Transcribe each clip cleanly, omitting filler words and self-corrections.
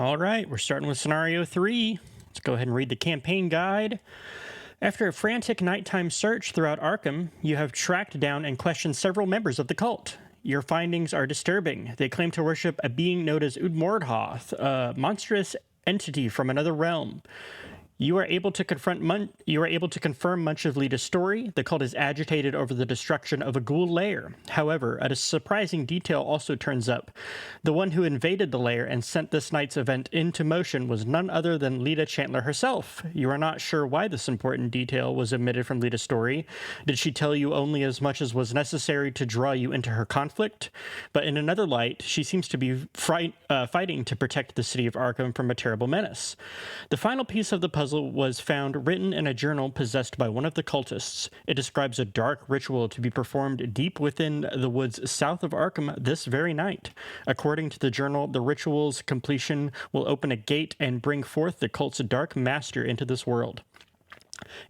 All right, we're starting with scenario 3. Let's go ahead and read the campaign guide. After a frantic nighttime search throughout Arkham, you have tracked down and questioned several members of the cult. Your findings are disturbing. They claim to worship a being known as Udmordhoth, a monstrous entity from another realm. You are able to confirm much of Lita's story. The cult is agitated over the destruction of a ghoul lair. However, a surprising detail also turns up. The one who invaded the lair and sent this night's event into motion was none other than Lita Chandler herself. You are not sure why this important detail was omitted from Lita's story. Did she tell you only as much as was necessary to draw you into her conflict? But in another light, she seems to be fighting to protect the city of Arkham from a terrible menace. The final piece of the puzzle was found written in a journal possessed by one of the cultists. It describes a dark ritual to be performed deep within the woods south of Arkham this very night. According to the journal, the ritual's completion will open a gate and bring forth the cult's dark master into this world.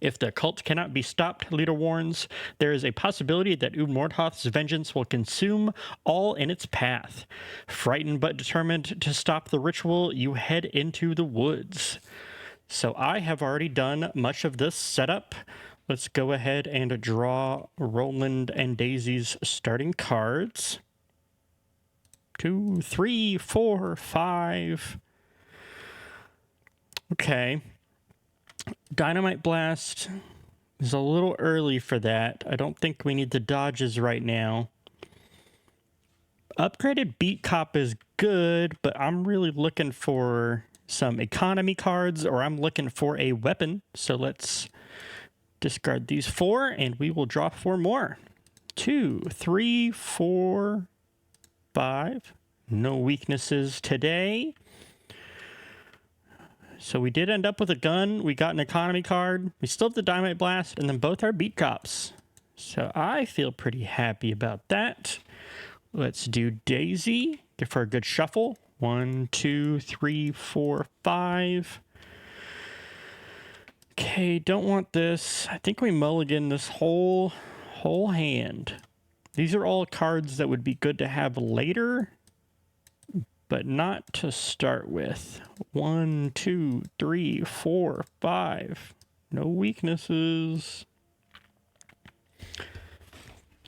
If the cult cannot be stopped, Lita warns, there is a possibility that Udmordhoth's vengeance will consume all in its path. Frightened but determined to stop the ritual, you head into the woods. So I have already done much of this setup. Let's go ahead and draw Roland and Daisy's starting cards. 2, 3, 4, 5. Okay. Dynamite Blast is a little early for that. I don't think we need the dodges right now. Upgraded Beat Cop is good, but I'm really looking for some economy cards, or I'm looking for a weapon. So let's discard these 4 and we will draw 4 more. 2, 3, 4, 5. No weaknesses today. So we did end up with a gun. We got an economy card. We still have the Dynamite Blast, and then both are beat cops. So I feel pretty happy about that. Let's do Daisy. Give her a good shuffle. 1, 2, 3, 4, 5. Okay, don't want this. I think we mulligan this whole hand. These are all cards that would be good to have later, but not to start with. 1, 2, 3, 4, 5. No weaknesses.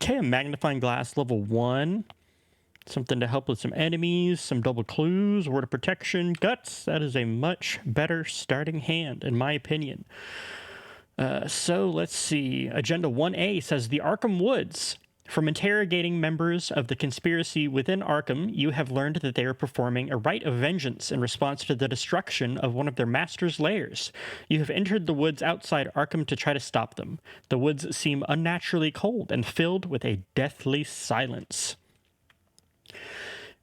Okay, a magnifying glass level 1. Something to help with some enemies, some double clues, word of protection, guts. That is a much better starting hand, in my opinion. So let's see. Agenda 1A says the Arkham Woods. From interrogating members of the conspiracy within Arkham, you have learned that they are performing a rite of vengeance in response to the destruction of one of their master's lairs. You have entered the woods outside Arkham to try to stop them. The woods seem unnaturally cold and filled with a deathly silence.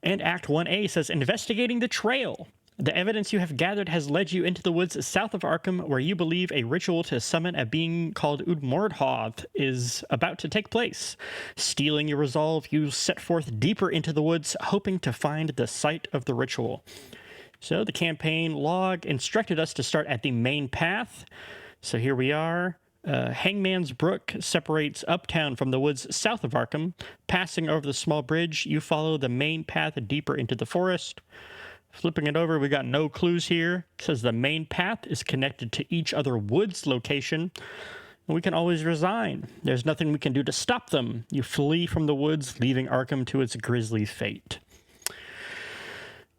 And Act 1A says, investigating the trail. The evidence you have gathered has led you into the woods south of Arkham, where you believe a ritual to summon a being called Udmordhoth is about to take place. Steeling your resolve, you set forth deeper into the woods, hoping to find the site of the ritual. So the campaign log instructed us to start at the main path. So here we are. Hangman's Brook separates Uptown from the woods south of Arkham. Passing over the small bridge, you follow the main path deeper into the forest. Flipping it over, we got no clues here. It says the main path is connected to each other woods location. And we can always resign. There's nothing we can do to stop them. You flee from the woods, leaving Arkham to its grisly fate.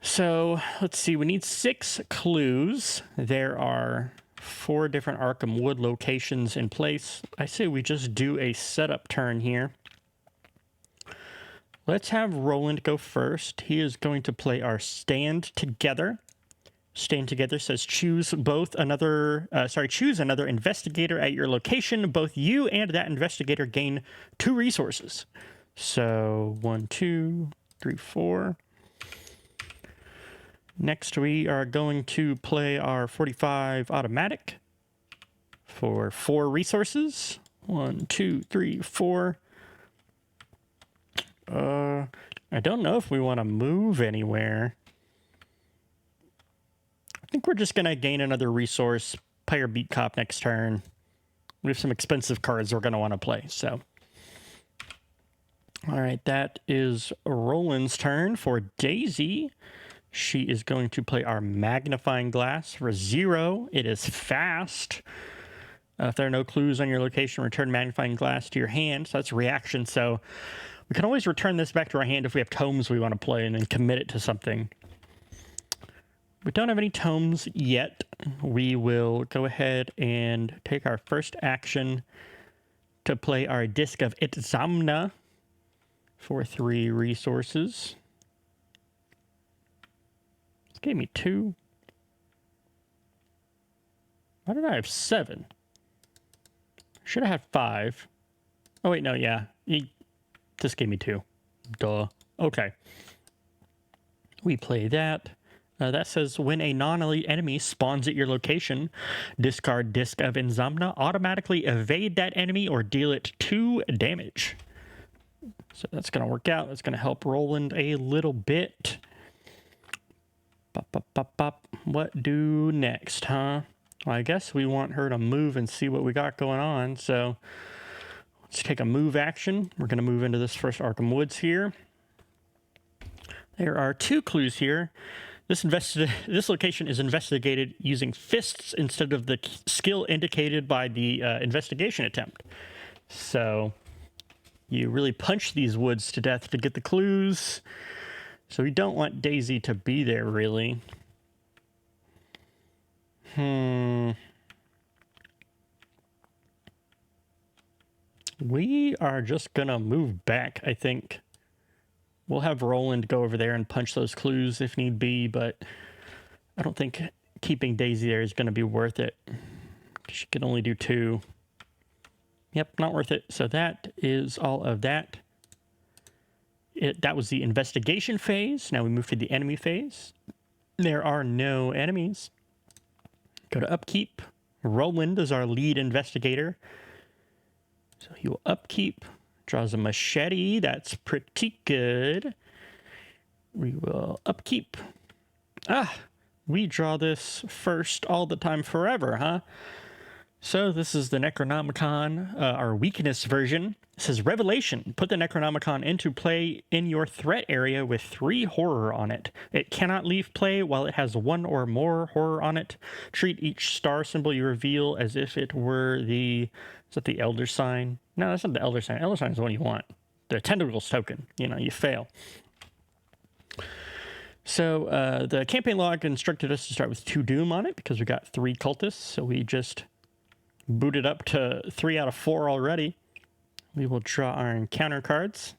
So, let's see. We need 6 clues. There are 4 different Arkham Wood locations in place. I say we just do a setup turn here. Let's have Roland go first. He is going to play our Stand Together. Stand Together says choose another investigator at your location. Both you and that investigator gain 2 resources. So 1, 2, 3, 4. Next, we are going to play our 45 automatic for 4 resources. 1, 2, 3, 4. I don't know if we want to move anywhere. I think we're just going to gain another resource, play our Beat Cop next turn. We have some expensive cards we're going to want to play, so. All right, that is Roland's turn. For Daisy, She is going to play our magnifying glass for 0. It is fast. If there are no clues on your location, return magnifying glass to your hand. So that's a reaction. So we can always return this back to our hand if we have tomes we want to play and then commit it to something. We don't have any tomes yet. We will go ahead and take our first action to play our Disc of Itzamna for 3 resources. This gave me 2. Why did I have 7? Should have had 5. Oh, wait, no, yeah. This gave me 2. Duh. Okay. We play that. That says, when a non-elite enemy spawns at your location, discard Disc of Itzamna, automatically evade that enemy or deal it 2 damage. So that's going to work out. That's going to help Roland a little bit. Bop, bop, bop, bop. What do next, huh? Well, I guess we want her to move and see what we got going on. So let's take a move action. We're going to move into this first Arkham Woods here. There are 2 clues here. This location is investigated using fists instead of the skill indicated by the investigation attempt. So you really punch these woods to death to get the clues. So we don't want Daisy to be there, really. We are just going to move back, I think. We'll have Roland go over there and punch those clues if need be, but I don't think keeping Daisy there is going to be worth it. She can only do 2. Yep, not worth it. So that is all of that. That was the investigation phase. Now we move to the enemy phase. There are no enemies. Go to upkeep. Roland is our lead investigator. So he will upkeep. Draws a machete. That's pretty good. We will upkeep. We draw this first all the time forever, huh? So this is the Necronomicon, our weakness version. It says, Revelation. Put the Necronomicon into play in your threat area with 3 horror on it. It cannot leave play while it has 1 or more horror on it. Treat each star symbol you reveal as if it were the... Is that the Elder Sign? No, that's not the Elder Sign. Elder Sign is the one you want. The Tentacles token. You fail. So the campaign log instructed us to start with 2 Doom on it because we got 3 cultists. So we just booted up to 3 out of 4 already. We will draw our encounter cards.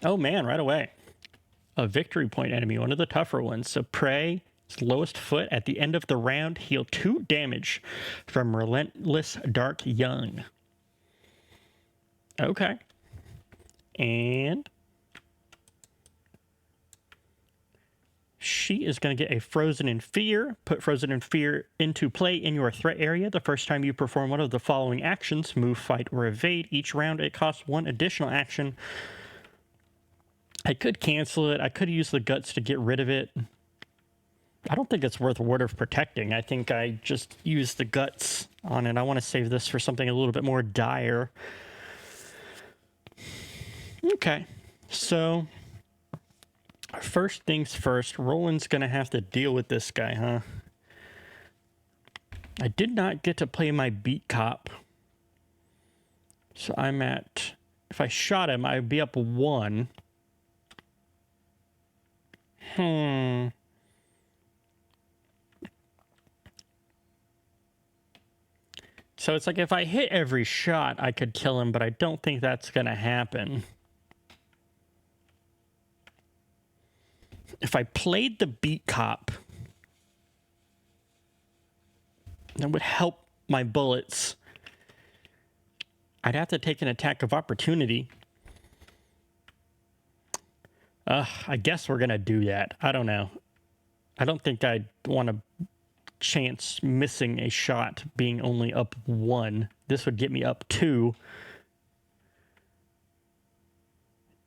Oh man, right away. A victory point enemy, one of the tougher ones. So Prey, its lowest foot at the end of the round, heal 2 damage from Relentless Dark Young. Okay. And she is going to get a Frozen in Fear. Put Frozen in Fear into play in your threat area. The first time you perform one of the following actions, move, fight, or evade. Each round it costs 1 additional action. I could cancel it. I could use the guts to get rid of it. I don't think it's worth Word of Protecting. I think I just use the guts on it. I want to save this for something a little bit more dire. Okay, so first things first, Roland's going to have to deal with this guy, huh? I did not get to play my beat cop. So I'm at... If I shot him, I'd be up 1. So it's like if I hit every shot, I could kill him, but I don't think that's going to happen. If I played the beat cop, that would help my bullets. I'd have to take an attack of opportunity. I guess we're going to do that. I don't know. I don't think I'd want to chance missing a shot being only up 1. This would get me up 2.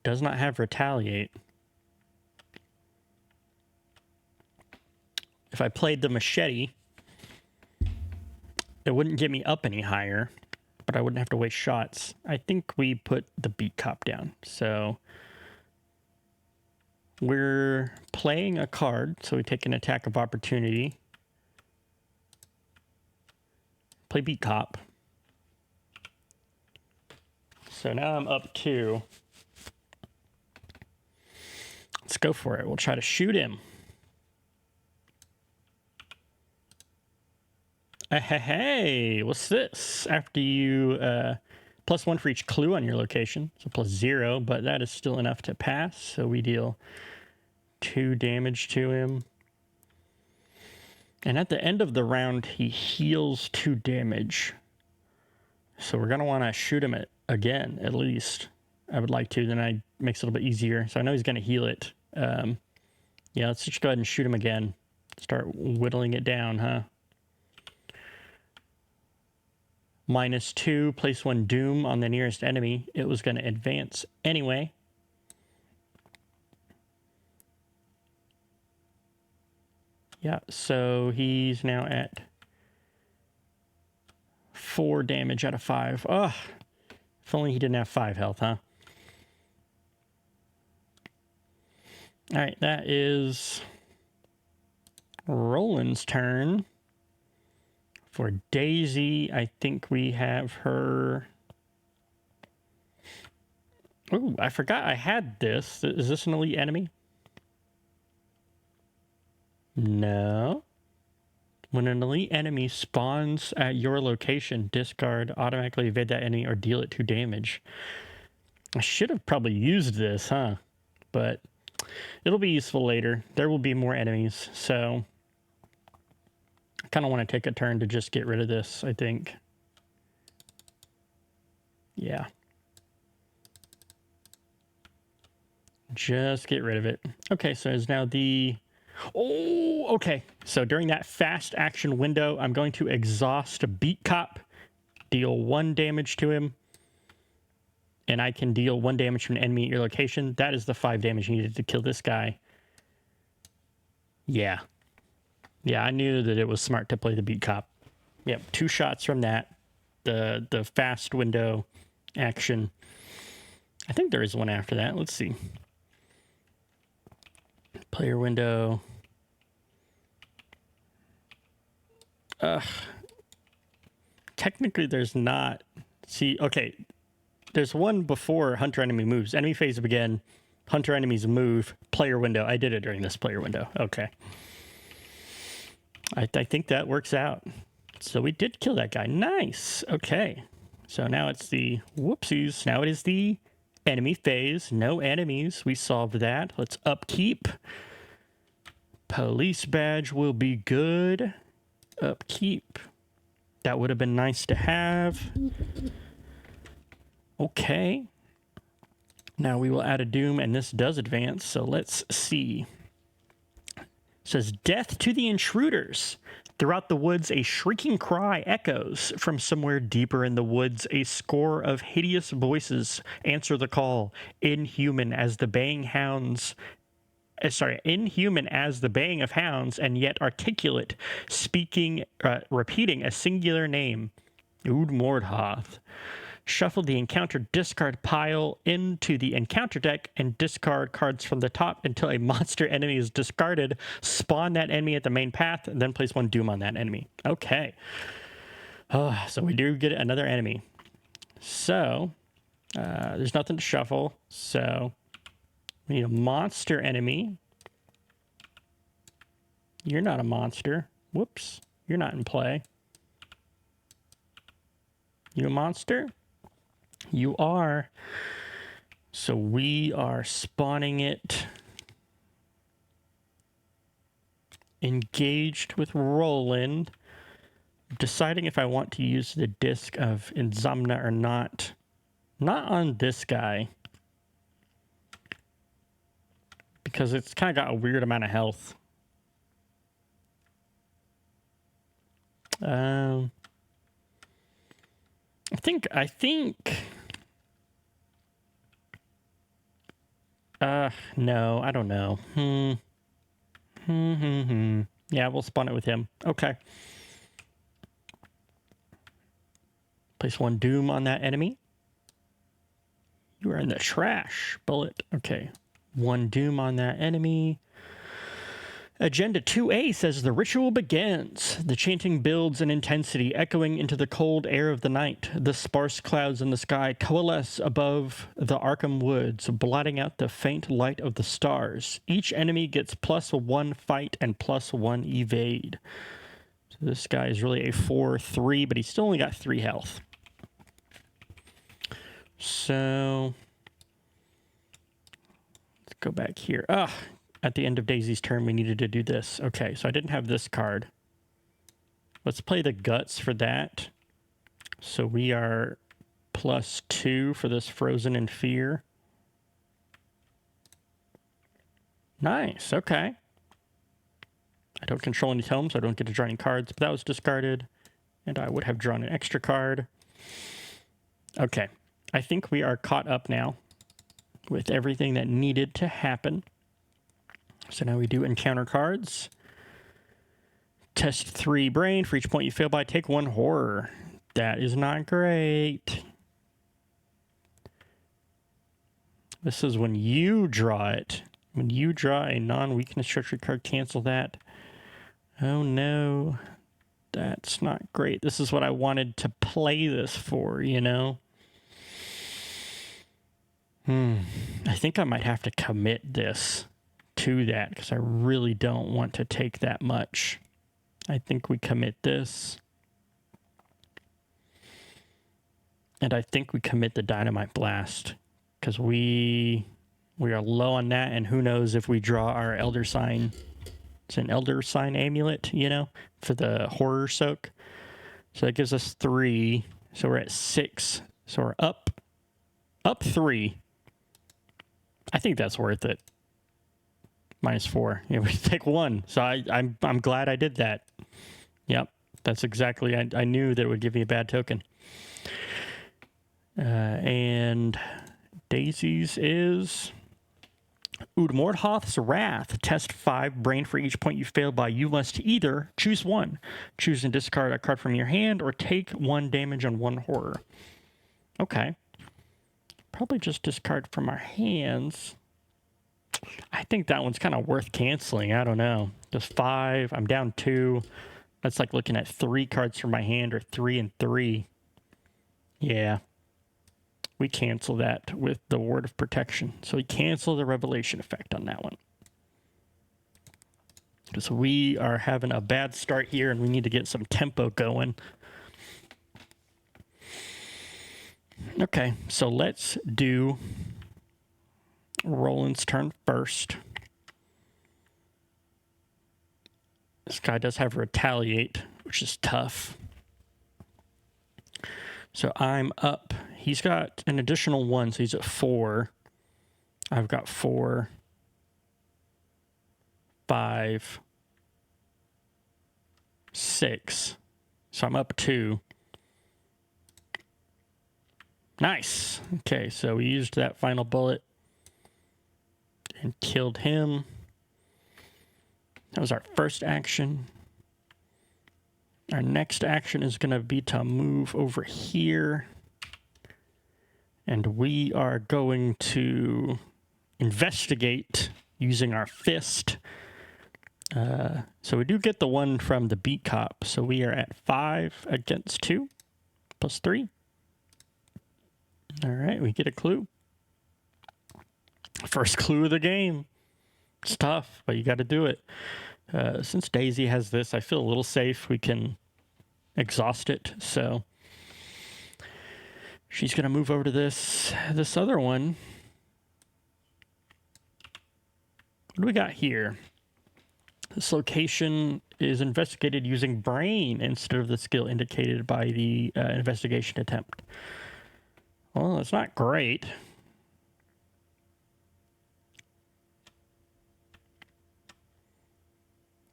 Does not have retaliate. If I played the machete, it wouldn't get me up any higher, but I wouldn't have to waste shots. I think we put the beat cop down. So we're playing a card, so we take an attack of opportunity. Play Beat Cop. So now I'm up 2. Let's go for it. We'll try to shoot him. Hey, what's this? After you +1 for each clue on your location, so +0, but that is still enough to pass. So we deal 2 damage to him. And at the end of the round, he heals 2 damage. So we're going to want to shoot him again, at least. I would like to, then it makes it a little bit easier. So I know he's going to heal it. Yeah, let's just go ahead and shoot him again. Start whittling it down, huh? -2, place 1 doom on the nearest enemy. It was going to advance anyway. Yeah, so he's now at 4 damage out of 5. Ugh. If only he didn't have 5 health, huh? All right, that is Roland's turn. For Daisy, I think we have her... Ooh, I forgot I had this. Is this an elite enemy? No. When an elite enemy spawns at your location, discard, automatically evade that enemy, or deal it 2 damage. I should have probably used this, huh? But it'll be useful later. There will be more enemies, so... I kind of want to take a turn to just get rid of this, I think. Yeah. Just get rid of it. Okay, so it's now the... Oh, okay. So during that fast action window, I'm going to exhaust a Beat Cop, deal 1 damage to him, and I can deal 1 damage from an enemy at your location. That is the 5 damage needed to kill this guy. Yeah. Yeah, I knew that it was smart to play the Beat Cop. Yep, 2 shots from that. The fast window action. I think there is one after that. Let's see. Player window. Technically, there's not. See, okay. There's one before hunter enemy moves. Enemy phase begin. Hunter enemies move. Player window. I did it during this player window. Okay. I think that works out. So we did kill that guy. Nice. Okay. So now it's the whoopsies. Now it is the enemy phase. No enemies. We solved that. Let's upkeep. Police badge will be good. Upkeep. That would have been nice to have. Okay. Now we will add a doom, and this does advance. So let's see. It says, death to the intruders. Throughout the woods, a shrieking cry echoes. From somewhere deeper in the woods, a score of hideous voices answer the call. Inhuman as the baying of hounds, and yet articulate, repeating a singular name. Ood Mordhoth. Shuffle the encounter discard pile into the encounter deck and discard cards from the top until a monster enemy is discarded. Spawn that enemy at the main path, and then place 1 doom on that enemy. Okay. So we do get another enemy. So, there's nothing to shuffle, so we need a monster enemy. You're not a monster. Whoops. You're not in play. You a monster? You are. So we are spawning it. Engaged with Roland. Deciding if I want to use the disc of Insomnia or not. Not on this guy. Because it's kind of got a weird amount of health. I think no, I don't know. Yeah, we'll spawn it with him. Okay. Place 1 doom on that enemy. You are in the trash, bullet. Okay. 1 doom on that enemy. Agenda 2A says the ritual begins. The chanting builds in intensity, echoing into the cold air of the night. The sparse clouds in the sky coalesce above the Arkham woods, blotting out the faint light of the stars. Each enemy gets +1 fight and +1 evade. So this guy is really a 4/3, but he's still only got 3 health. So let's go back here. At the end of Daisy's turn, we needed to do this. Okay, so I didn't have this card. Let's play the guts for that. So we are +2 for this Frozen in Fear. Nice, okay. I don't control any tomes, so I don't get to draw any cards, but that was discarded. And I would have drawn an extra card. Okay, I think we are caught up now with everything that needed to happen. So now we do encounter cards. Test 3 brain. For each point you fail by, take 1 horror. That is not great. This is when you draw it. When you draw a non-weakness treachery card, cancel that. Oh no. That's not great. This is what I wanted to play this for, you know? I think I might have to commit this to that because I really don't want to take that much. I think we commit this. And I think we commit the Dynamite Blast because we are low on that, and who knows if we draw our Elder Sign. It's an Elder Sign amulet, you know, for the horror soak. So that gives us 3. So we're at 6. So we're up 3. I think that's worth it. -4. Yeah, we take 1. So I'm glad I did that. Yep, that's exactly. I knew that it would give me a bad token. And Daisy's is Udmordhoth's Wrath. Test 5 brain. For each point you fail by, you must either choose 1. Choose and discard a card from your hand, or take 1 damage on 1 horror. Okay. Probably just discard from our hands. I think that one's kind of worth canceling. I don't know. Just 5. I'm down 2. That's like looking at 3 cards from my hand, or 3 and 3. Yeah. We cancel that with the Word of Protection. So we cancel the Revelation effect on that one. Because we are having a bad start here, and we need to get some tempo going. Okay, so let's do Roland's turn first. This guy does have Retaliate, which is tough. So I'm up. He's got an additional 1, so he's at 4. I've got 4, 5, 6. So I'm up 2. Nice. Okay, so we used that final bullet and killed him. That was our first action. Our next action is going to be to move over here. And we are going to investigate using our fist. So we do get the 1 from the beat cop. So we are at 5 against 2, +3. All right, we get a clue. First clue of the game. It's tough, but you got to do it. Since Daisy has this, I feel a little safe. We can exhaust it. So she's going to move over to this other one. What do we got here? This location is investigated using brain instead of the skill indicated by the investigation attempt. Well, that's not great.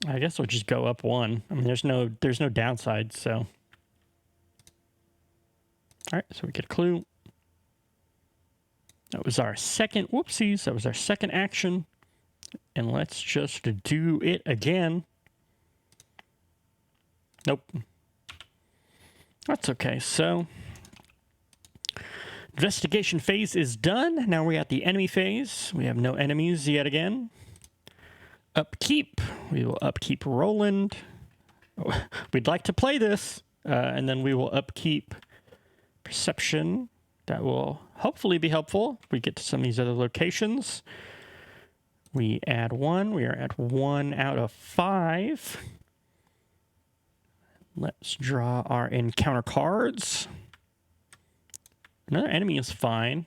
I guess we'll just go up 1. I mean, there's no downside, so. All right, so we get a clue. That was our second, whoopsies, that was our second action. And let's just do it again. Nope. That's okay, so. Investigation phase is done. Now we're at the enemy phase. We have no enemies yet again. Upkeep. We will upkeep Roland. We'd like to play this. And then we will upkeep Perception. That will hopefully be helpful if we get to some of these other locations. We add 1. We are at 1 out of 5. Let's draw our encounter cards. Another enemy is fine.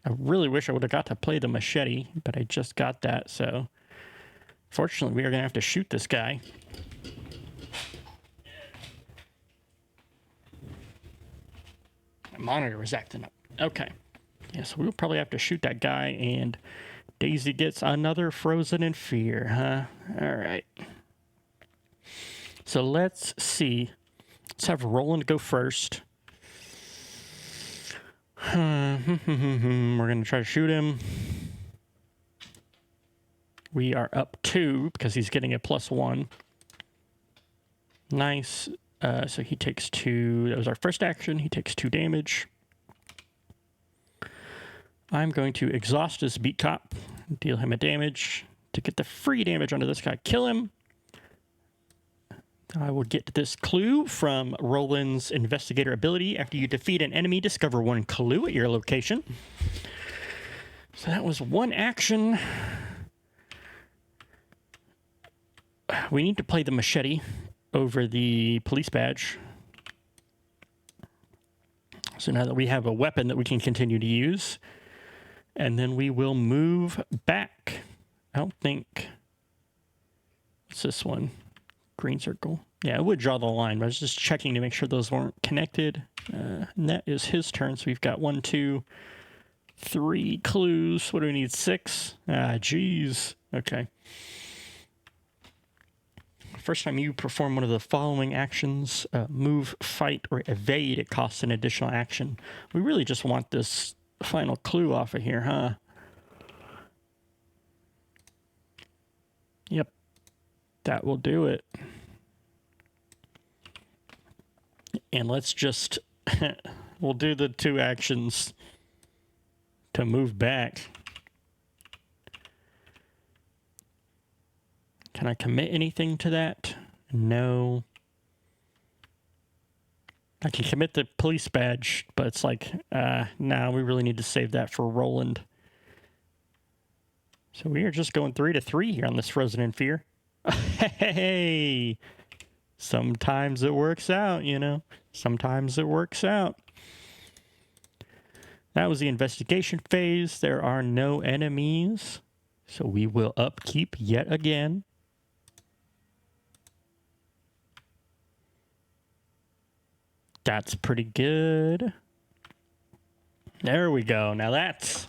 I really wish I would have got to play the machete, but I just got that, so... Fortunately, we are going to have to shoot this guy. My monitor was acting up. Okay. Yeah, so we'll probably have to shoot that guy, and Daisy gets another Frozen in Fear, huh? All right. So let's see. Let's have Roland go first. We're going to try to shoot him. We are up 2 because he's getting a +1. Nice. So he takes 2. That was our first action. He takes 2 damage. I'm going to exhaust his beat cop, deal him a damage to get the free damage onto this guy. Kill him. I will get this clue from Roland's Investigator ability. After you defeat an enemy, discover 1 clue at your location. So that was 1 action. We need to play the machete over the police badge. So now that we have a weapon that we can continue to use, and then we will move back. I don't think... What's this one? Green circle. Yeah, I would draw the line, but I was just checking to make sure those weren't connected. And that is his turn, so we've got 1, 2, 3 clues. What do we need? 6? Ah, geez. Okay. First time you perform one of the following actions, move, fight, or evade, it costs an additional action. We really just want this final clue off of here, huh? Yep. That will do it. And let's just... we'll do the 2 actions to move back. Can I commit anything to that? No. I can commit the police badge, but it's like, nah, we really need to save that for Roland. So we are just going 3 to 3 here on this Frozen in Fear. Hey! Sometimes it works out, you know? Sometimes it works out. That was the investigation phase. There are no enemies. So we will upkeep yet again. That's pretty good. There we go. Now that's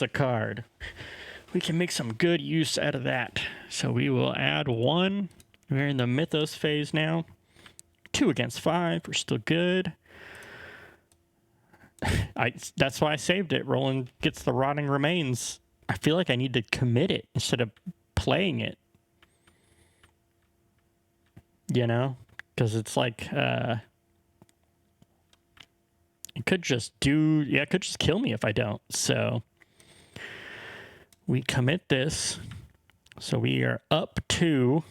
a card. We can make some good use out of that. So we will add 1. We're in the Mythos phase now. 2 against 5. We're still good. That's why I saved it. Roland gets the Rotting Remains. I feel like I need to commit it instead of playing it. You know? Because it's like... it could just it could just kill me if I don't. So we commit this. So we are up 2.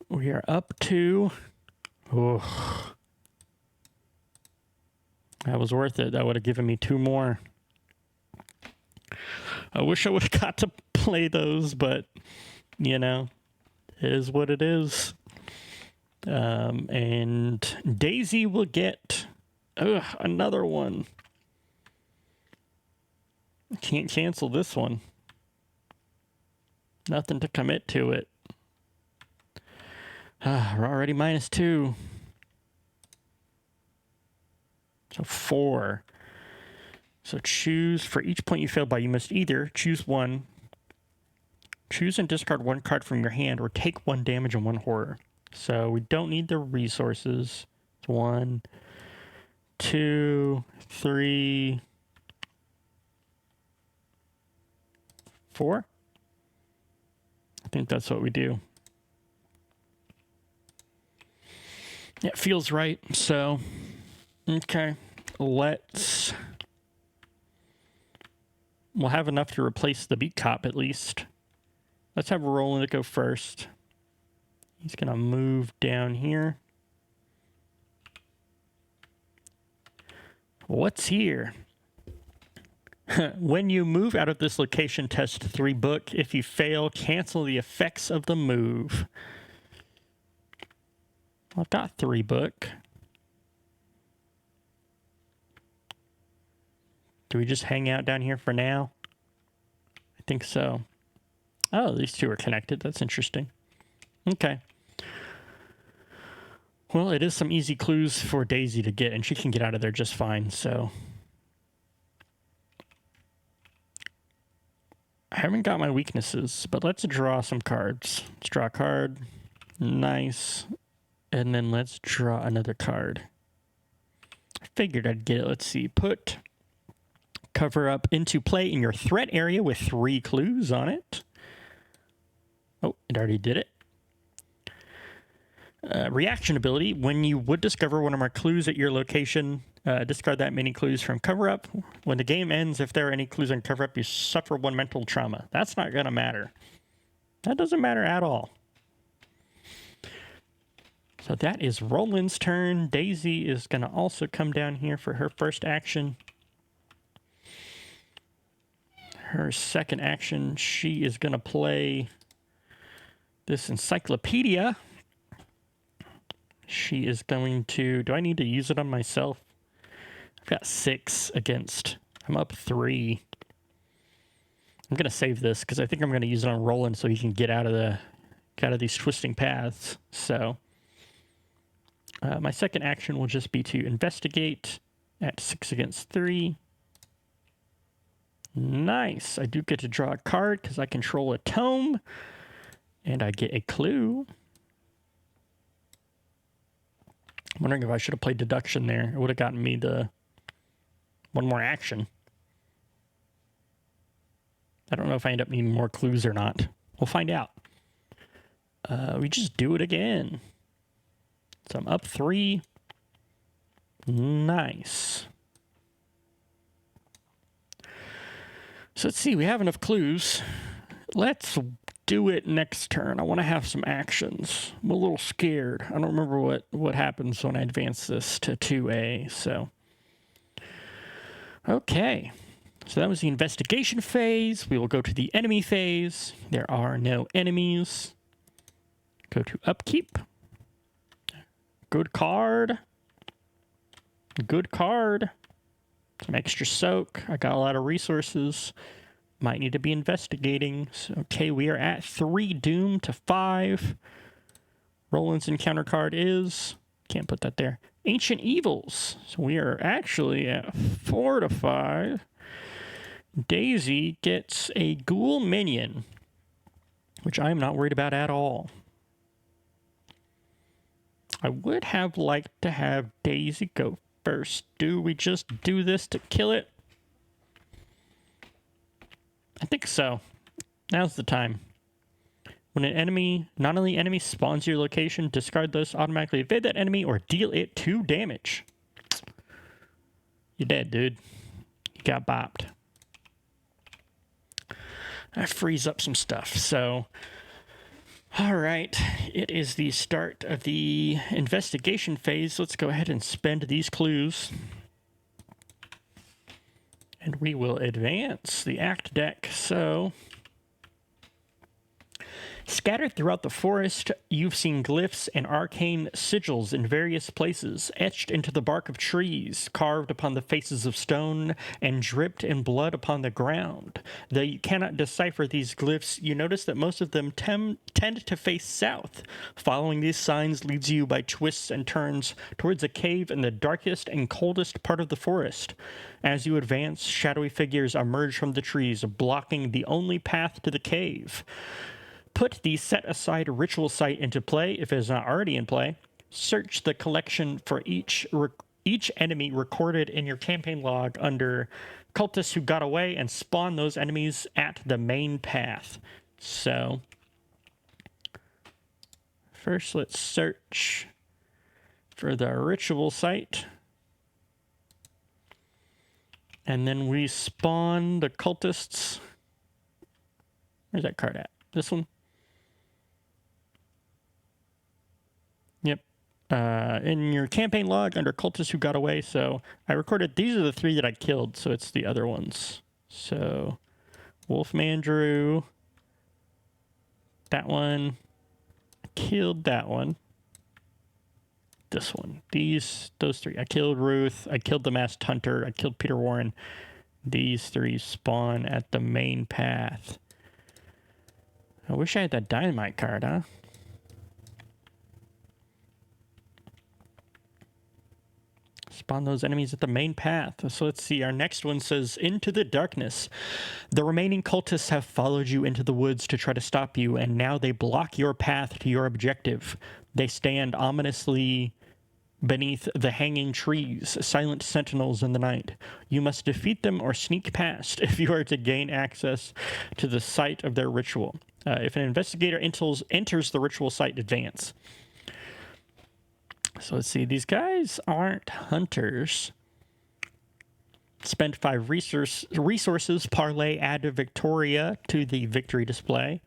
We are up 2. Oh. That was worth it. That would have given me 2 more. I wish I would have got to play those, but, you know, it is what it is. And Daisy will get another one. Can't cancel this one. Nothing to commit to it. We're already -2. So 4. So choose, for each point you failed by, you must either choose 1, choose and discard 1 card from your hand, or take 1 damage and 1 horror. So we don't need the resources. 1, 2, 3, 4. I think that's what we do. It feels right. So, okay. We'll have enough to replace the beat cop at least. Let's have Roland go first. He's going to move down here. What's here? When you move out of this location, test 3 book. If you fail, cancel the effects of the move. I've got 3 book. Do we just hang out down here for now? I think so. Oh, these 2 are connected. That's interesting. Okay. Well, it is some easy clues for Daisy to get, and she can get out of there just fine, so... I haven't got my weaknesses, but let's draw some cards. Let's draw a card. Nice. And then let's draw another card. I figured I'd get it. Let's see. Put cover up into play in your threat area with 3 clues on it. Oh, it already did it. Reaction ability. When you would discover one of our clues at your location, discard that many clues from cover up. When the game ends, if there are any clues on cover up, you suffer 1 mental trauma. That's not going to matter. That doesn't matter at all. So that is Roland's turn. Daisy is going to also come down here for her first action. Her second action, she is going to play this encyclopedia. She is going to... Do I need to use it on myself? I've got 6 against... I'm up 3. I'm going to save this because I think I'm going to use it on Roland so he can get out of these twisting paths. So my second action will just be to investigate at 6 against 3. Nice. I do get to draw a card because I control a tome. And I get a clue. I'm wondering if I should have played deduction there. It would have gotten me the 1 more action. I don't know if I end up needing more clues or not. We'll find out. We just do it again. So I'm up 3. Nice. So let's see. We have enough clues. Let's do it next turn. I want to have some actions. I'm a little scared. I don't remember what happens when I advance this to 2A, so. Okay. So that was the investigation phase. We will go to the enemy phase. There are no enemies. Go to upkeep. Good card. Good card. Some extra soak. I got a lot of resources. Might need to be investigating. So, okay, we are at 3 doom to 5. Roland's encounter card is... Can't put that there. Ancient Evils. So we are actually at 4 to 5. Daisy gets a ghoul minion, which I'm not worried about at all. I would have liked to have Daisy go first. Do we just do this to kill it? I think so. Now's the time. When an enemy, non-enemy enemy spawns your location, discard this, automatically evade that enemy, or deal it 2 damage. You're dead, dude. You got bopped. I freeze up some stuff, so... Alright, it is the start of the investigation phase. Let's go ahead and spend these clues. And we will advance the act deck, so... Scattered throughout the forest, you've seen glyphs and arcane sigils in various places, etched into the bark of trees, carved upon the faces of stone, and dripped in blood upon the ground. Though you cannot decipher these glyphs, you notice that most of them tend to face south. Following these signs leads you by twists and turns towards a cave in the darkest and coldest part of the forest. As you advance, shadowy figures emerge from the trees, blocking the only path to the cave. Put the set-aside ritual site into play if it is not already in play. Search the collection for each enemy recorded in your campaign log under cultists who got away and spawn those enemies at the main path. So, first let's search for the ritual site. And then we spawn the cultists. Where's that card at? This one? Yep. In your campaign log under cultists who got away. So I recorded, these are the 3 that I killed. So it's the other ones. So Wolfman Drew. That one. Killed that one. This one. Those 3. I killed Ruth. I killed the Masked Hunter. I killed Peter Warren. These 3 spawn at the main path. I wish I had that dynamite card, huh? Spawn those enemies at the main path. So let's see. Our next one says, Into the darkness. The remaining cultists have followed you into the woods to try to stop you, and now they block your path to your objective. They stand ominously beneath the hanging trees, silent sentinels in the night. You must defeat them or sneak past if you are to gain access to the site of their ritual. If an investigator enters the ritual site, advance. So let's see. These guys aren't hunters. Spend 5 resources. Parlay add Victoria to the victory display.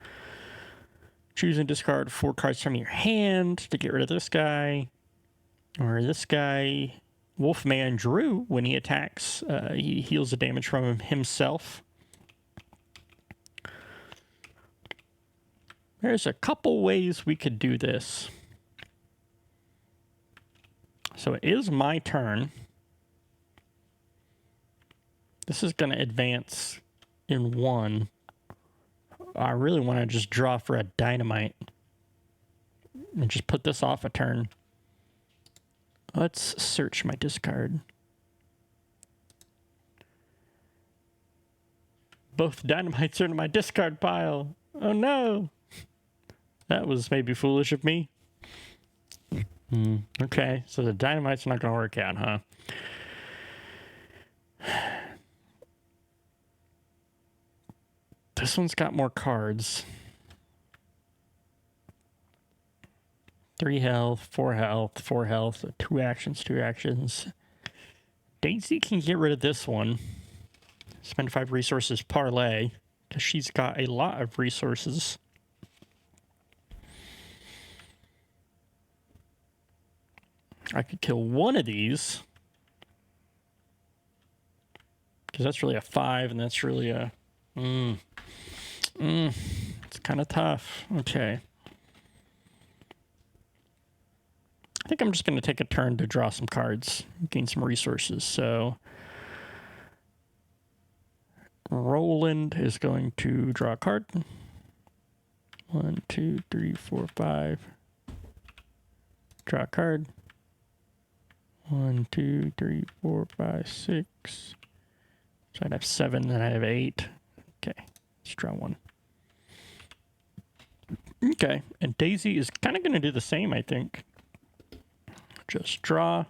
Choose and discard 4 cards from your hand to get rid of this guy. Or this guy, Wolfman Drew, when he attacks, he heals the damage from himself. There's a couple ways we could do this. So it is my turn. This is going to advance in 1. I really want to just draw for a dynamite and just put this off a turn. Let's search my discard. Both dynamites are in my discard pile. Oh no! That was maybe foolish of me. Okay, so the dynamite's not going to work out, huh? This one's got more cards. 3 health, 4 health, 4 health, 2 actions, 2 actions. Daisy can get rid of this one. Spend 5 resources, parlay, because she's got a lot of resources. I could kill one of these, because that's really a 5, and that's really a... It's kind of tough. Okay. I think I'm just going to take a turn to draw some cards, gain some resources. So Roland is going to draw a card. 1, 2, 3, 4, 5. Draw a card. 1, 2, 3, 4, 5, 6. So I'd have 7, then I have 8. Okay, let's draw 1. Okay, and Daisy is kind of going to do the same, I think. Just draw.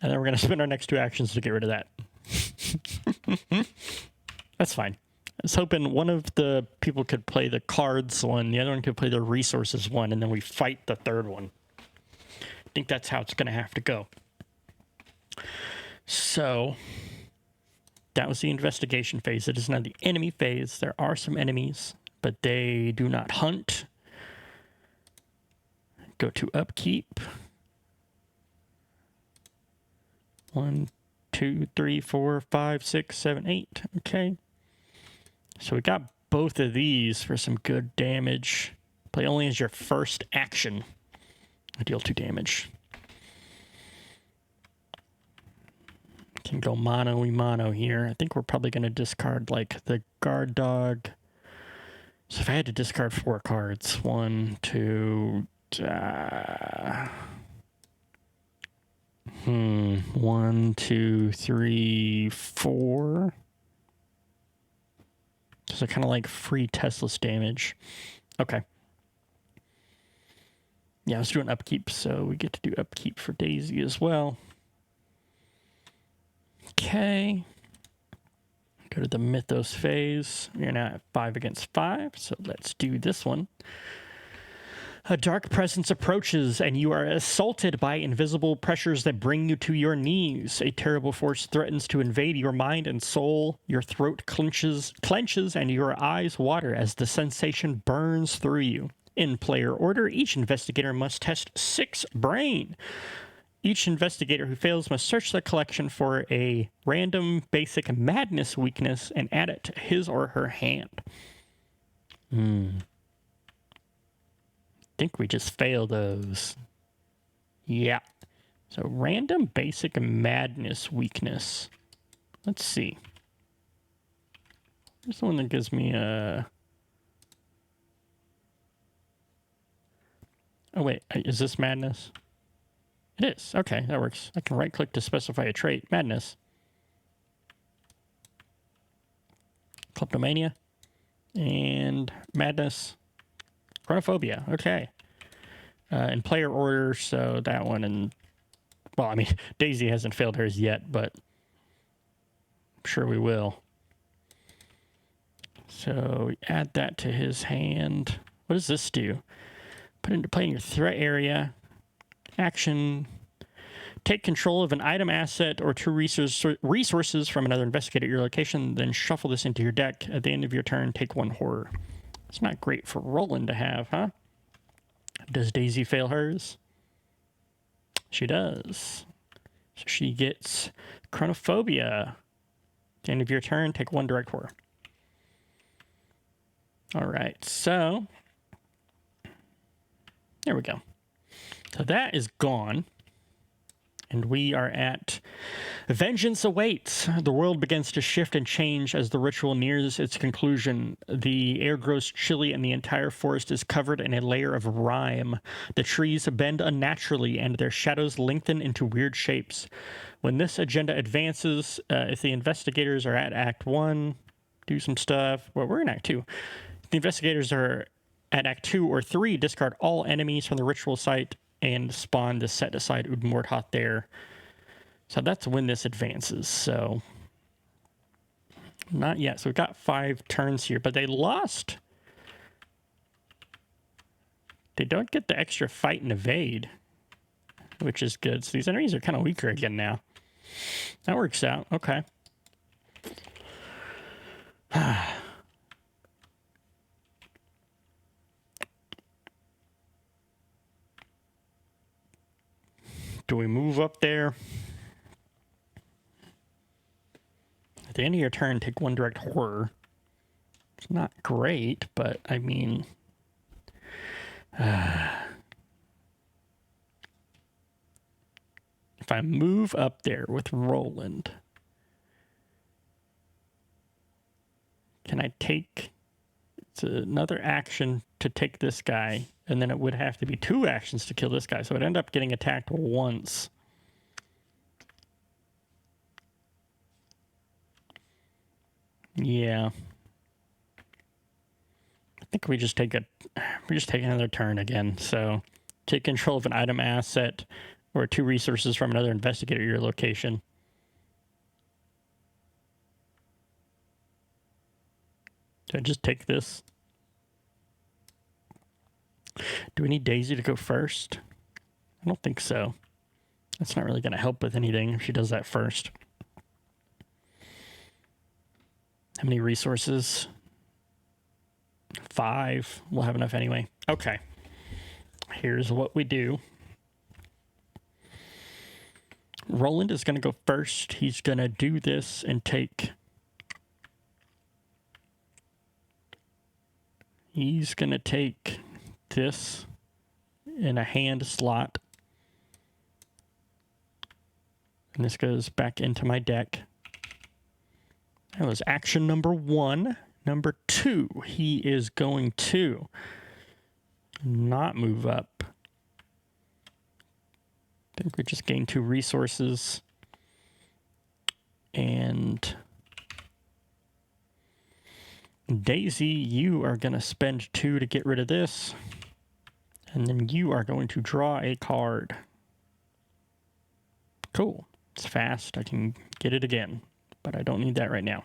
And then we're going to spend our next 2 actions to get rid of that. That's fine. I was hoping one of the people could play the cards one, the other one could play the resources one, and then we fight the third one. I think that's how it's going to have to go. So, that was the investigation phase. It is now the enemy phase. There are some enemies, but they do not hunt. Go to upkeep. 1, 2, 3, 4, 5, 6, 7, 8. Okay. So we got both of these for some good damage. Play only as your first action. Deal 2 damage. Can go mono-y-mono here. I think we're probably going to discard like the guard dog. So if I had to discard 4 cards, 1, 2... 1, 2, 3, 4. So kind of like free Tesla's damage. Okay. Yeah, let's do an upkeep. So we get to do upkeep for Daisy as well. Okay. Go to the Mythos phase. We're now at 5 against 5. So let's do this one. A dark presence approaches, and you are assaulted by invisible pressures that bring you to your knees. A terrible force threatens to invade your mind and soul. Your throat clenches, and your eyes water as the sensation burns through you. In player order, each investigator must test 6 brain. Each investigator who fails must search the collection for a random basic madness weakness and add it to his or her hand. I think we just fail those. Yeah. So random basic madness weakness. Let's see. There's the one that gives me a... Oh wait, is this madness? It is. Okay, that works. I can right click to specify a trait. Madness. Kleptomania. And madness. Chronophobia. Okay. In player order, so that one and... Well, I mean, Daisy hasn't failed hers yet, but I'm sure we will. So add that to his hand. What does this do? Put into play in your threat area. Action. Take control of an item, asset, or 2 resources from another investigator at your location, then shuffle this into your deck. At the end of your turn, take 1 horror. It's not great for Roland to have, huh? Does Daisy fail hers? She does. So she gets Chronophobia. At the end of your turn, take 1 direct horror. All right, so there we go. So that is gone. And we are at Vengeance Awaits. The world begins to shift and change as the ritual nears its conclusion. The air grows chilly and the entire forest is covered in a layer of rime. The trees bend unnaturally and their shadows lengthen into weird shapes. When this agenda advances, if the investigators are at Act 1, do some stuff. Well, we're in Act 2. If the investigators are at Act 2 or 3, discard all enemies from the ritual site and spawn the set aside Udmordhot there. So that's when this advances. So not yet. So we've got 5 turns here, but they lost. They don't get the extra fight and evade, which is good. So these enemies are kind of weaker again now. That works out. Okay. Do we move up there? At the end of your turn, take 1 direct horror. It's not great, but I mean... if I move up there with Roland, can I take... It's another action to take this guy, and then it would have to be 2 actions to kill this guy, so I'd end up getting attacked once. Yeah. I think we just take another turn again. So take control of an item, asset, or 2 resources from another investigator at your location. Do I just take this? Do we need Daisy to go first? I don't think so. That's not really going to help with anything if she does that first. How many resources? 5. We'll have enough anyway. Okay. Here's what we do. Roland is going to go first. He's going to do this and take... He's going to take this in a hand slot. And this goes back into my deck. That was action number 1. Number 2, he is going to not move up. I think we just gained 2 resources. And Daisy, you are going to spend 2 to get rid of this. And then you are going to draw a card. Cool. It's fast. I can get it again. But I don't need that right now.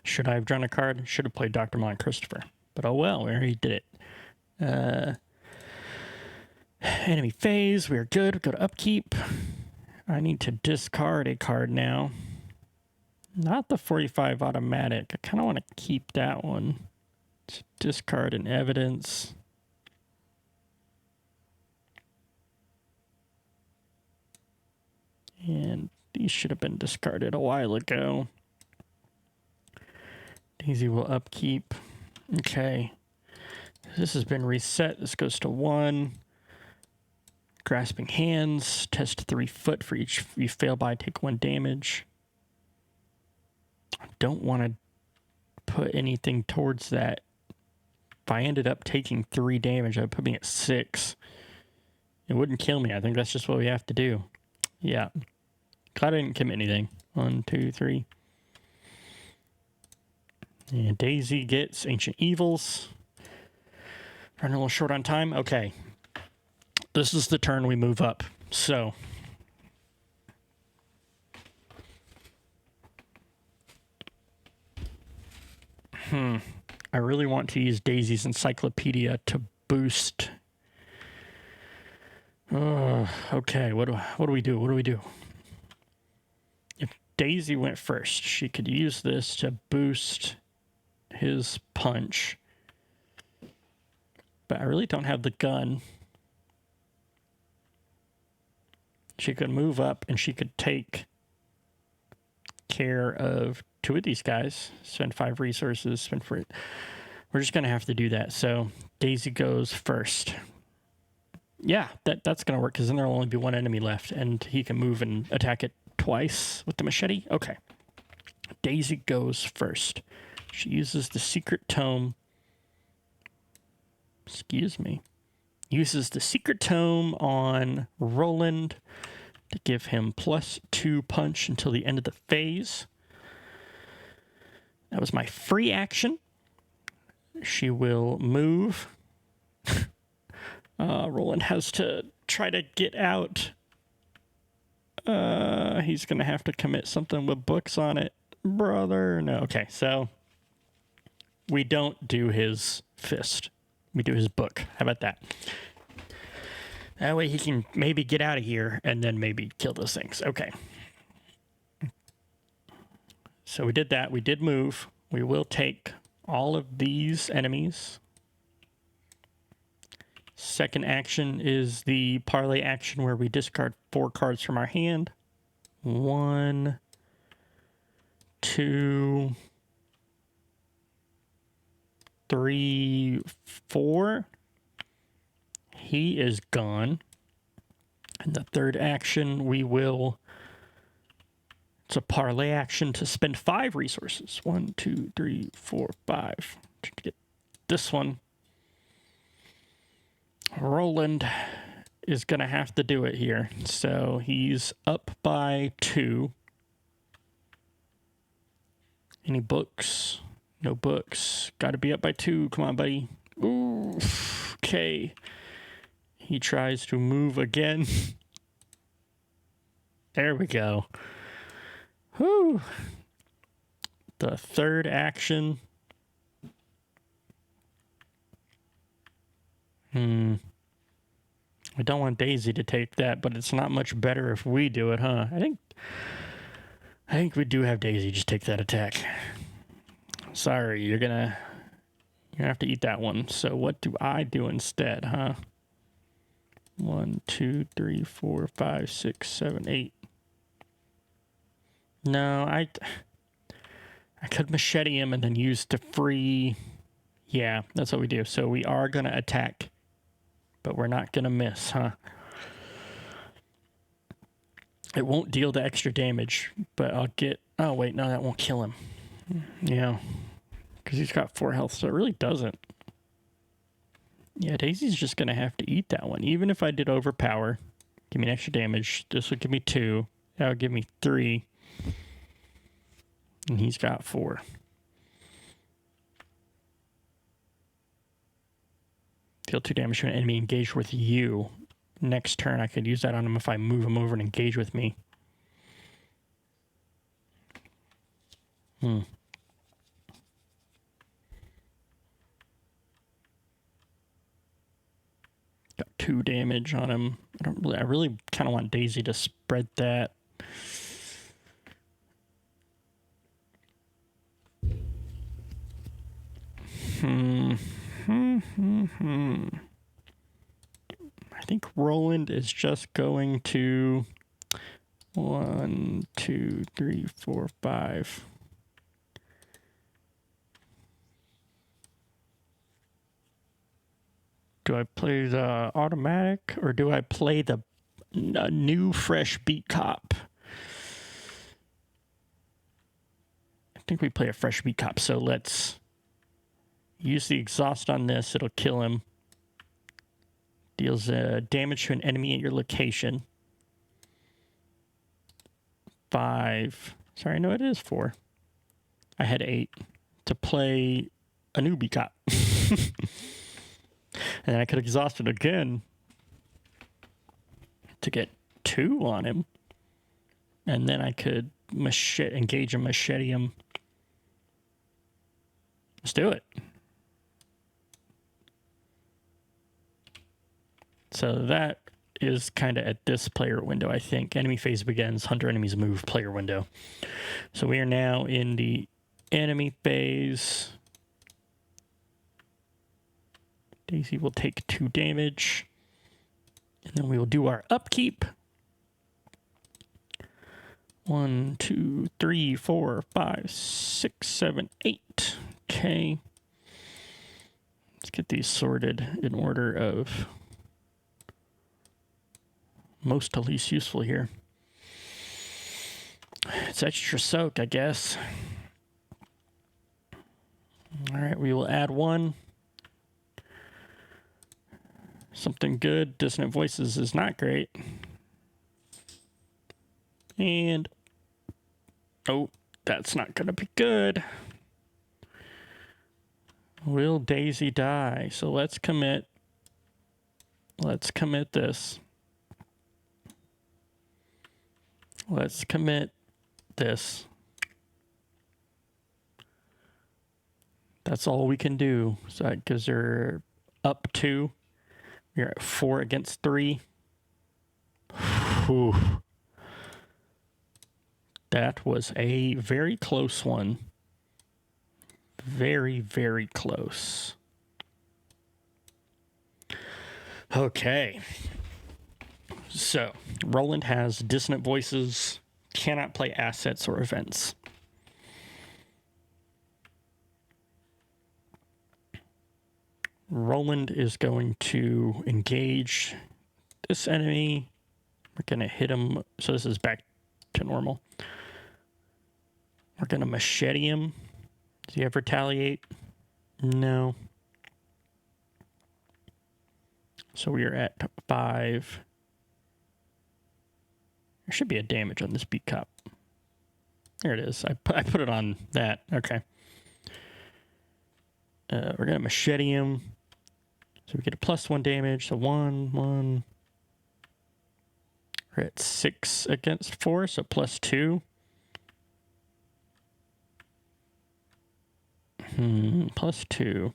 Should I have drawn a card? Should have played Dr. Monte Christopher. But oh well, we already did it. Enemy phase, we are good. Go to upkeep. I need to discard a card now. Not the 45 automatic. I kind of want to keep that one. To discard an evidence. And these should have been discarded a while ago. Daisy will upkeep. Okay. This has been reset. This goes to 1. Grasping Hands. Test 3 foot for each you fail by. Take 1 damage. I don't want to put anything towards that. If I ended up taking 3 damage, that would put me at 6. It wouldn't kill me. I think that's just what we have to do. Yeah. Glad I didn't commit anything. 1, 2, 3. And Daisy gets Ancient Evils. Running a little short on time. Okay. This is the turn we move up. So. I really want to use Daisy's Encyclopedia to boost. Okay, what do we do? What do we do? If Daisy went first, she could use this to boost his punch. But I really don't have the gun. She could move up and she could take care of 2 of these guys. Spend 5 resources. Spend for it. We're just going to have to do that. So Daisy goes first. Yeah, that's going to work because then there will only be 1 enemy left and he can move and attack it twice with the machete. Okay. Daisy goes first. She uses the Secret Tome. Excuse me. Uses the Secret Tome on Roland to give him +2 punch until the end of the phase. That was my free action. She will move. Roland has to try to get out. He's going to have to commit something with books on it. Brother. No. Okay, so we don't do his fist. We do his book. How about that? That way he can maybe get out of here and then maybe kill those things. Okay. So we did that. We did move. We will take all of these enemies. Second action is the parlay action where we discard 4 cards from our hand. 1, 2, 3, 4. He is gone. And the third action, we will... It's a parlay action to spend 5 resources. 1, 2, 3, 4, 5. To get this one. Roland is going to have to do it here. So he's up by 2. Any books? No books. Got to be up by 2. Come on, buddy. Ooh. Okay. He tries to move again. There we go. Whew. The third action. I don't want Daisy to take that, but it's not much better if we do it, huh? I think we do have Daisy just take that attack. Sorry, you're gonna have to eat that one. So what do I do instead, huh? 1, 2, 3, 4, 5, 6, 7, 8. No, I could machete him and then use to free. Yeah, that's what we do. So we are gonna attack, but we're not gonna miss, huh? It won't deal the extra damage, but I'll get... Oh, wait, no, that won't kill him. Yeah, because he's got 4 health, so it really doesn't. Yeah, Daisy's just going to have to eat that one. Even if I did overpower, give me an extra damage. This would give me 2. That would give me 3. And he's got 4. Deal 2 damage to an enemy engaged with you. Next turn, I could use that on him if I move him over and engage with me. 2 damage on him. I really kind of want Daisy to spread that. I think Roland is just going to 1, 2, 3, 4, 5. Do I play the automatic or do I play the new fresh beat cop? I think we play a fresh beat cop, so let's use the exhaust on this. It'll kill him. Deals damage to an enemy at your location. 5. Sorry, no, it is 4. I had 8 to play a new beat cop. And then I could exhaust it again to get 2 on him. And then I could engage and machete him. Let's do it. So that is kind of at this player window, I think. Enemy phase begins, hunter enemies move, player window. So we are now in the enemy phase. Daisy will take 2 damage. And then we will do our upkeep. 1, 2, 3, 4, 5, 6, 7, 8. Okay. Let's get these sorted in order of most to least useful here. It's extra soak, I guess. All right, we will add 1. Something good. Dissonant voices is not great. And oh, that's not going to be good. Will Daisy die? So let's commit. Let's commit this. Let's commit this. That's all we can do. So because they're up 2. We're at 4 against 3. Whew. That was a very close one. Very, very close. Okay. So, Roland has dissonant voices, cannot play assets or events. Roland is going to engage this enemy. We're going to hit him. So this is back to normal. We're going to machete him. Does he ever retaliate? No. So we are at 5. There should be a damage on this beat cop. There it is. I put it on that. Okay. We're going to machete him. So we get a +1 damage. So 1, 1. We're at 6 against 4, so +2. +2.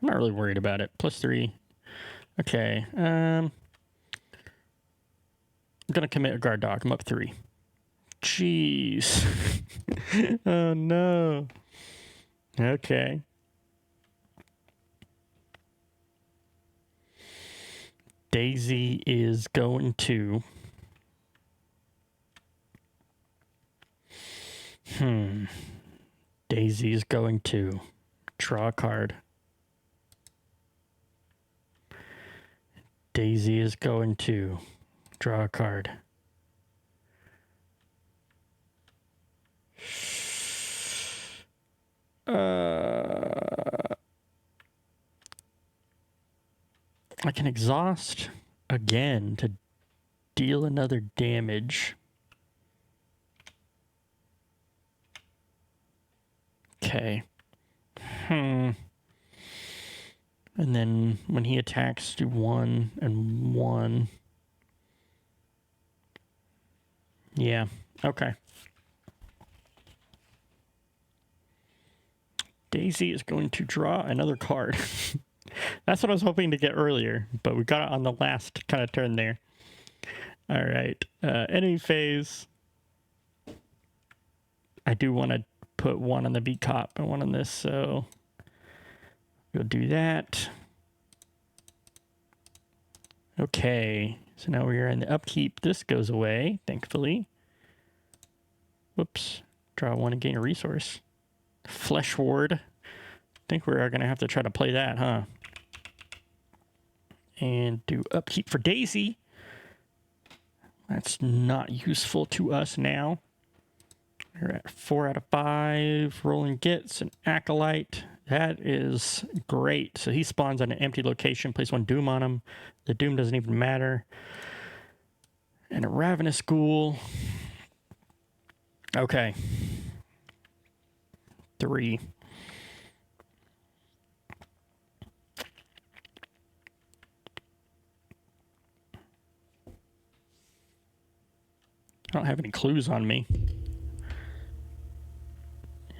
I'm not really worried about it. +3. Okay. I'm going to commit a guard dog. I'm up 3. Jeez. Oh, no. Okay. Daisy is going to... Daisy is going to draw a card. Daisy is going to draw a card. I can exhaust again to deal another damage. Okay. And then when he attacks, do 1 and 1. Yeah, okay. Daisy is going to draw another card. That's what I was hoping to get earlier, but we got it on the last kind of turn there. All right. Enemy phase. I do want to put one on the beat cop and one on this, so we'll do that. Okay. So now we are in the upkeep. This goes away, thankfully. Whoops. Draw one and gain a resource. Flesh Ward. I think we're going to have to try to play that, huh? And do upkeep for Daisy. That's not useful to us now. We're at 4 out of 5. Roland gets an Acolyte. That is great. So he spawns on an empty location. Place one Doom on him. The Doom doesn't even matter. And a Ravenous Ghoul. Okay. 3. I don't have any clues on me.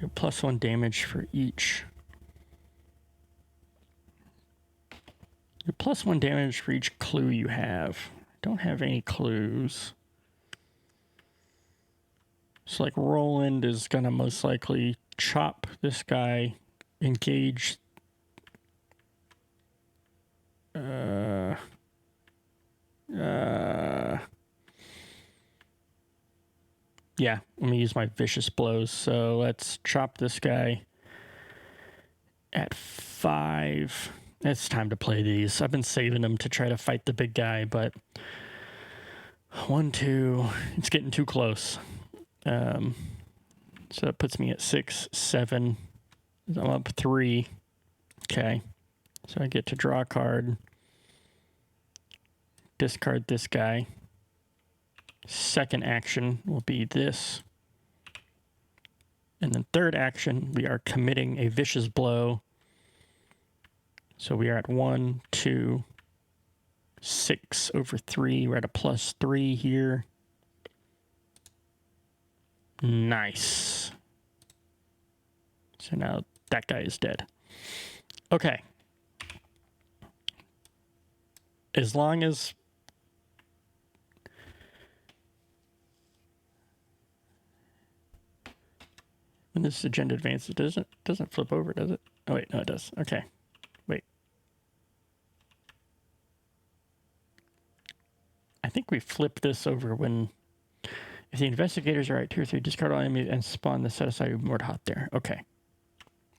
You +1 damage for each. You +1 damage for each clue you have. Don't have any clues. So like Roland is gonna most likely chop this guy, engage. Yeah, I'm gonna use my vicious blows. So let's chop this guy at 5. It's time to play these. I've been saving them to try to fight the big guy, but 1, 2, it's getting too close. So that puts me at 6, 7. I'm up 3. Okay. So I get to draw a card. Discard this guy. Second action will be this. And then third action, we are committing a vicious blow. So we are at 1, 2, 6 over 3. We're at a +3 here. Nice. So now that guy is dead. Okay. As long as when this agenda advances, it doesn't flip over, does it? Oh wait, no, it does. Okay. Wait. I think we flip this over when if the investigators are at 2 or 3, discard all enemies and spawn the set aside Mordhot there. Okay.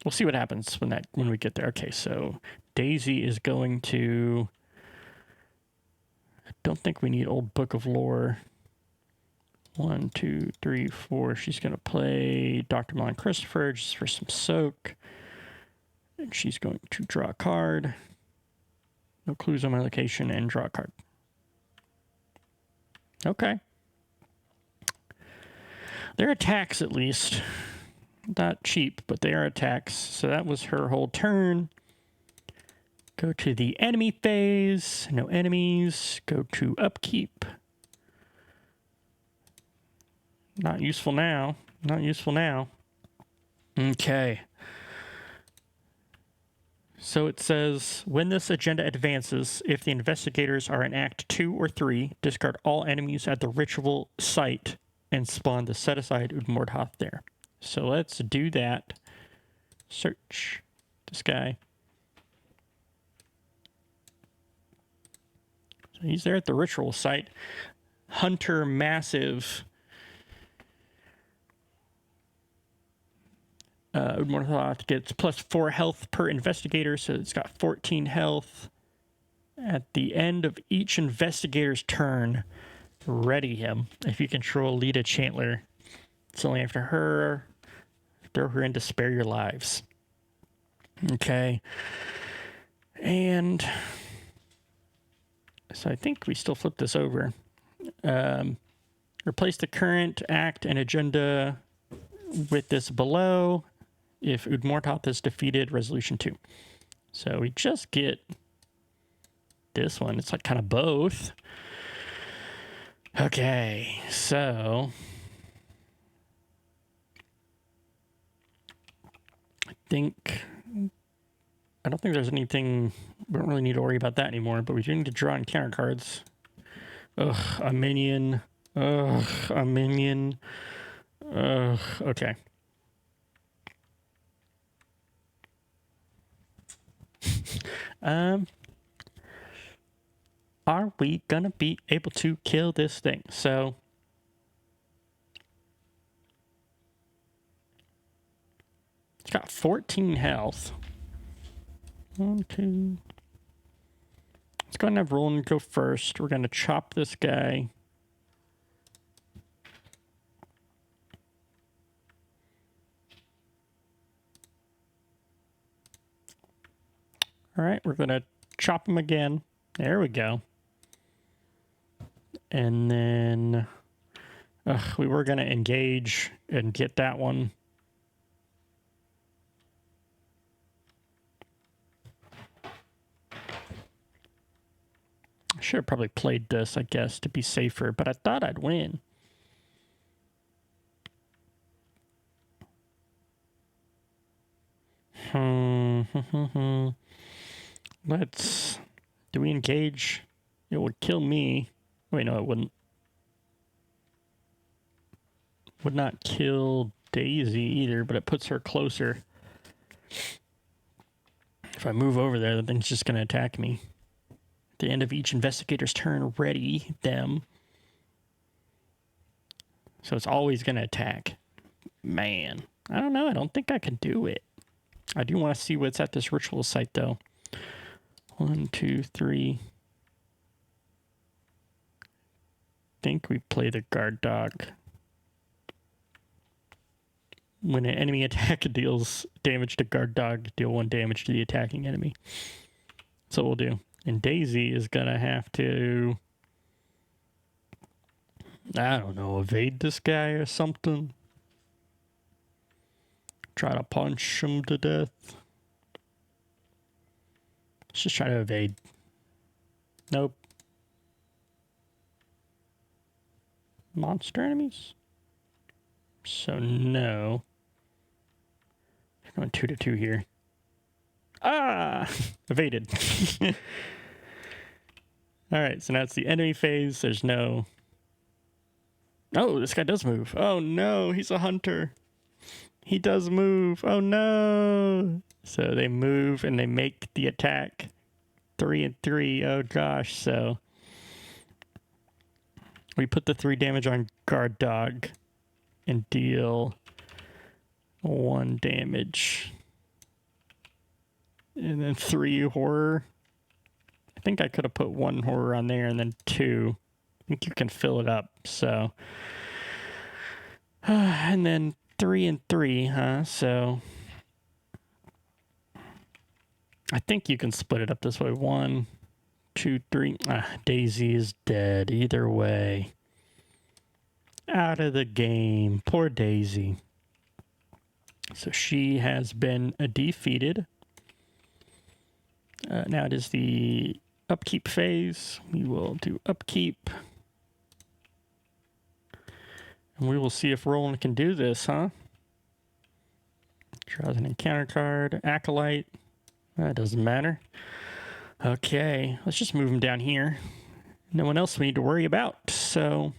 We'll see what happens when we get there. Okay, so Daisy is going to. I don't think we need Old Book of Lore. 1, 2, 3, 4. She's going to play Dr. Milan Christopher just for some soak. And she's going to draw a card. No clues on my location and draw a card. Okay. They're attacks at least. Not cheap, but they are attacks. So that was her whole turn. Go to the enemy phase. No enemies. Go to upkeep. Not useful now. Not useful now. Okay. So it says, when this agenda advances, if the investigators are in Act 2 or 3, discard all enemies at the ritual site and spawn the set-aside Mordhot there. So let's do that. Search this guy. So he's there at the ritual site. Hunter Massive. Mordhot gets +4 health per investigator, so it's got 14 health. At the end of each investigator's turn, ready him. If you control Lita Chantler, it's only after her. Throw her in to spare your lives. Okay. And so I think we still flip this over. Replace the current act and agenda with this below. If Udmortoth is defeated, resolution 2. So we just get this one. It's like kind of both. Okay, so I think I don't think there's anything... We don't really need to worry about that anymore, but we do need to draw encounter cards. Ugh, a minion. Ugh, a minion. Ugh, okay. Are we gonna be able to kill this thing? So... It's got 14 health. 1, 2... Let's go ahead and have Roland go first. We're gonna chop this guy. All right, we're gonna chop him again. There we go. And then we were gonna engage and get that one. I should have probably played this, I guess, to be safer, but I thought I'd win. Let's... Do we engage? It would kill me. Wait, no, it wouldn't. Would not kill Daisy either, but it puts her closer. If I move over there, the thing's just going to attack me. At the end of each investigator's turn, ready them. So it's always going to attack. Man, I don't know. I don't think I can do it. I do want to see what's at this ritual site, though. 1, 2, 3. I think we play the guard dog. When an enemy attack deals damage to guard dog, deal 1 damage to the attacking enemy. That's what we'll do. And Daisy is going to have to... I don't know, evade this guy or something. Try to punch him to death. Let's just try to evade. Nope. Monster enemies? So no. Going 2 to 2 here. Ah! Evaded. Alright, so now it's the enemy phase. There's no... Oh, this guy does move. Oh no, he's a hunter. He does move. Oh no! So they move and they make the attack. 3 and 3. Oh gosh, so... We put the 3 damage on guard dog and deal 1 damage. And then 3 horror. I think I could have put 1 horror on there and then 2. I think you can fill it up, so. And then 3 and 3, huh? So. I think you can split it up this way. 1, 2, 3. Daisy is dead. Either way. Out of the game. Poor Daisy. So she has been defeated. Now it is the upkeep phase. We will do upkeep. And we will see if Roland can do this, huh? Draws an encounter card. Acolyte. That doesn't matter. Okay, let's just move him down here. No one else we need to worry about, so...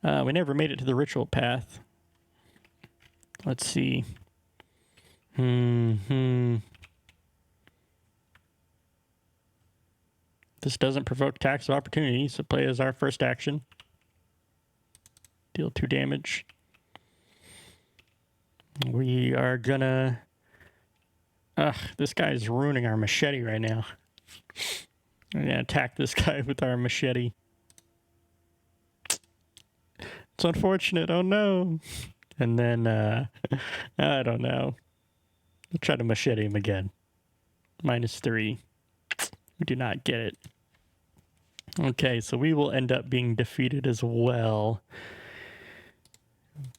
we never made it to the ritual path. Let's see. This doesn't provoke tax of opportunity, so play as our first action. Deal 2 damage. We are gonna... this guy is ruining our machete right now. I'm gonna attack this guy with our machete. It's unfortunate, oh no. And then, I don't know. I'll try to machete him again. -3. We do not get it. Okay, so we will end up being defeated as well.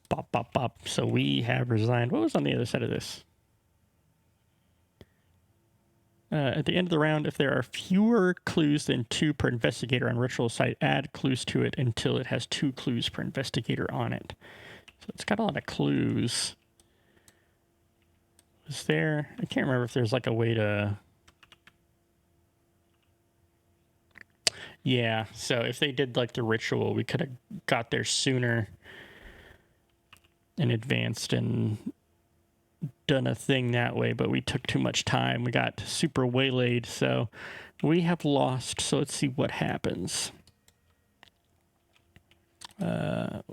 Bop, bop, bop. So we have resigned. What was on the other side of this? At the end of the round, if there are fewer clues than 2 per investigator on ritual site, add clues to it until it has 2 clues per investigator on it. So it's got a lot of clues. Is there... I can't remember if there's like a way to... Yeah, so if they did like the ritual, we could have got there sooner and advanced and done a thing that way, but we took too much time. We got super waylaid, so we have lost. So let's see what happens.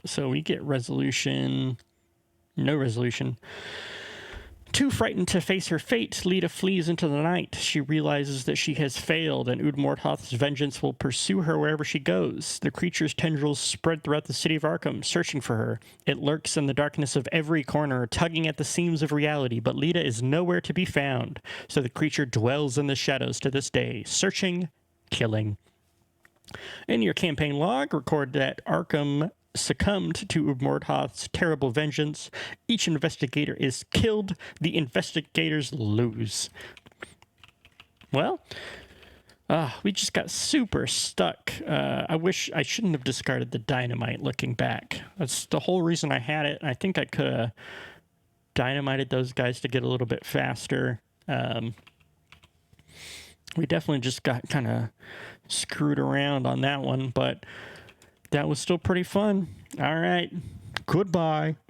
So we get resolution. No resolution. Too frightened to face her fate, Lita flees into the night. She realizes that she has failed, and Udmortoth's vengeance will pursue her wherever she goes. The creature's tendrils spread throughout the city of Arkham, searching for her. It lurks in the darkness of every corner, tugging at the seams of reality, but Lita is nowhere to be found. So the creature dwells in the shadows to this day, searching, killing. In your campaign log, record that Arkham succumbed to Udmortoth's terrible vengeance. Each investigator is killed. The investigators lose. Well, we just got super stuck. I wish I shouldn't have discarded the dynamite looking back. That's the whole reason I had it. I think I could have dynamited those guys to get a little bit faster. We definitely just got kind of screwed around on that one, but that was still pretty fun. All right. Goodbye.